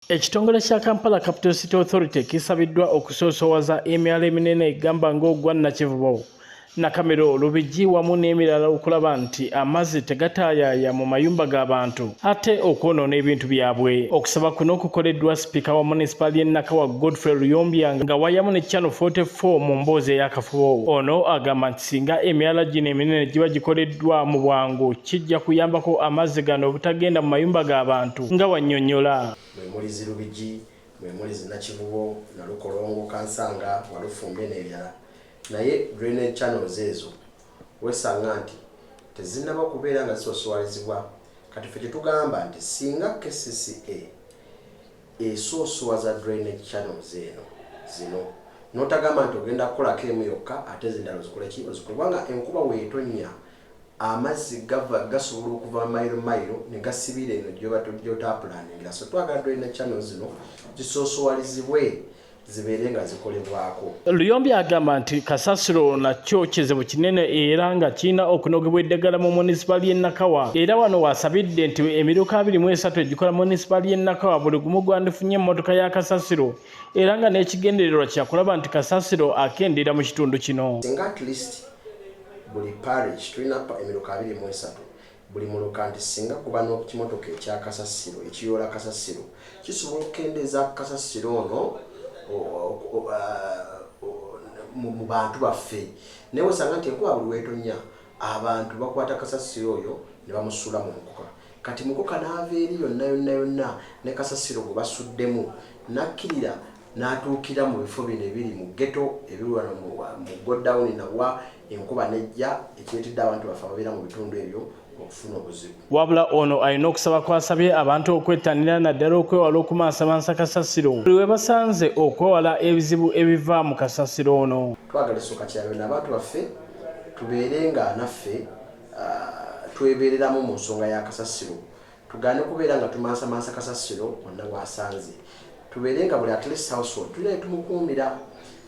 Ekitongole kya Kampala Capital City Authority kisabiddwa okusoosowaza emyala eminene egamba ng'ogwa Nakivubo, Nakamiro, Lubigi wamu n'emirala okulaba nti amazzi tegataayaaya mu mayumba g'abantu ate okwonoona ebintu byabwe. Okusaba kuno kukoleddwa Sipiika wa Munisipaali y'e NAKAWA GODFREY LUYOMBYA ng'awayamu ne Channel 44 mu mboozi ey'akafubo. Ono agamba nti singa emyala gino eminene giba gikoleddwa mu bwangu kijja kuyambako amazzi gano obutagenda mu mayumba g'abantu nga wannyonnyola. Mwemulizi Lubigi, mwemulizi Nakivubo, Nalukolongo, Kansanga, Walufumbe n'ebirala. Naye drainage channels ezo wesanga nti tezinnaba kubeera nga zisoosoowalizibwa. Kati ffe tetugamba nti singa KCCA esoosowaza drainage channels zino n'otagamba nti ogenda kukolako emu yokka ate zindala ozikoleki kubanga enkuba weetonnya amazzi gasobola okuva mayiro ne gasibira eno gy'otapulaningira. So twagala drainage channels zino zisoosoowalizibwe zibeere nga zikolebwako. Luyombya agamba nti kasasiro nakyo kizibu kinene era nga kirina okunogebwa eddagala mu munisipaali y'e NAKAWA. Era wano wasabidde nti emiruka 23 egikola munisipaali y'e NAKAWA buli gumu gwandifunye emmotoka ya kasasiro era nga n'ekigendererwa kya kulaba nti kasasiro akendeera mu kitundu kino. Singa at least buli parish tulina emiruka 23 buli muluka nti singa kuba n'ekimotoka ekya kasasiro ekiyoola kasasiro kisobola okukendeeza kasasiro ono mu bantu baffe. Naye osanga nti enkuba buli weetonnya abantu bakwata kasasiro oyo ne bamusuula mu mukoka. Kati mukoka n'ava eri yonna ne kasasiro gwe basuddemu n'akkirira n'atuukira mu bifo bino ebiri mu ghetto ebiri wano mu godown nawa enkuba nejja ekireetedde abantu baffe ababeera mu bitundu ebyo okufuna obuzibu. Wabula ono alina okusaba kwasabye abantu okwettanira naddala okwewala okumansamansa kasasiro buli we basanze okwewala ebizibu ebiva mu kasasiro ono. Twagala esooka kyalo n'abantu baffe tubeere nga naffe twebeereramu mu nsonga ya kasasiro. Tugaane kubeera nga tumansamansa kasasiro wonna waasanze. Tubeere nga buli at least household tulina tumukuumira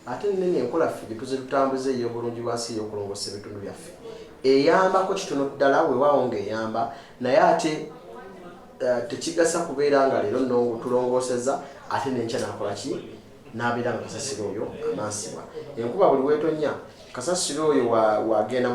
ate nene enkola ffe gye tuze tutambuze ey'obulungi bw'ensi y'okulongoosa ebitundu byaffe eyambako kitono ddala weewaawo ng'eyamba naye ate tekigasa kubeera nga leero tulongoosezza ate n'enkya n'akola ki n'abeera nga kasasiro oyo amansibwa. Enkuba buli weetonnya kasasiro oyo wagenda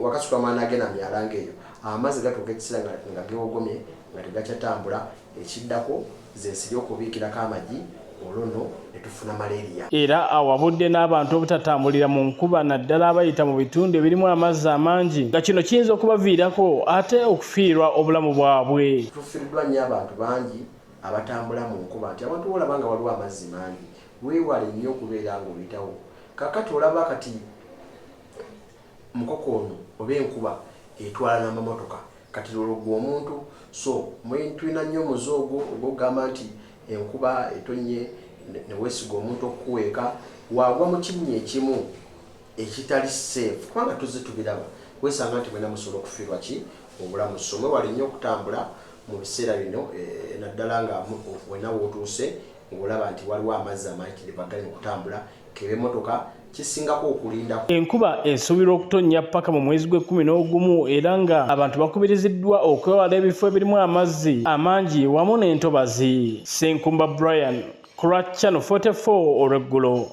wakasuka maana agenda mu myala ng'eyo amazzi gatuuka ekiseera nga gewogomye nga tegakyatambula ekiddako zensiri okubiikirako amagi olwono netufuna malaria. Era awabudde n'abantu obutatambulira mu nkuba naddala abayita mu bitundu ebirimu amazzi amangi nga kino kiyinza okubaviirako ate okufiirwa obulamu bwabwe. Tufiiriddwa nnyo abantu bangi abatambula mu nkuba nti abantu olaba nga waliwo amazzi mangi weewale nnyo okubeera nga oyitawo. Kakati olaba kati mukoko ono oba enkuba etwala n'amamotoka kati olwo omuntu so tulina nnyo omuzoogo ogwogamba nti enkuba etonnye ne weesiga omuntu okuweeka wagwa mu kinnya ekimu ekitali safe kubanga tuzze tubiraba weesanga nti mwena musobola okufiirwa ki obulamu. So mwewale nnyo okutambula mu biseera bino naddala nga wena wootuuse ng'olaba nti waliwo amazzi amayitirivu agali mu kutambula keba emmotoka kisingako okulinda. Enkuba esuubirwa okutonnya paka mu mwezi gw'11 era nga abantu bakubiriziddwa okwewala ebifo ebirimu amazzi amangi wamu n'entobazi. Senkumba Brian, Channel 44 olw'eggulo.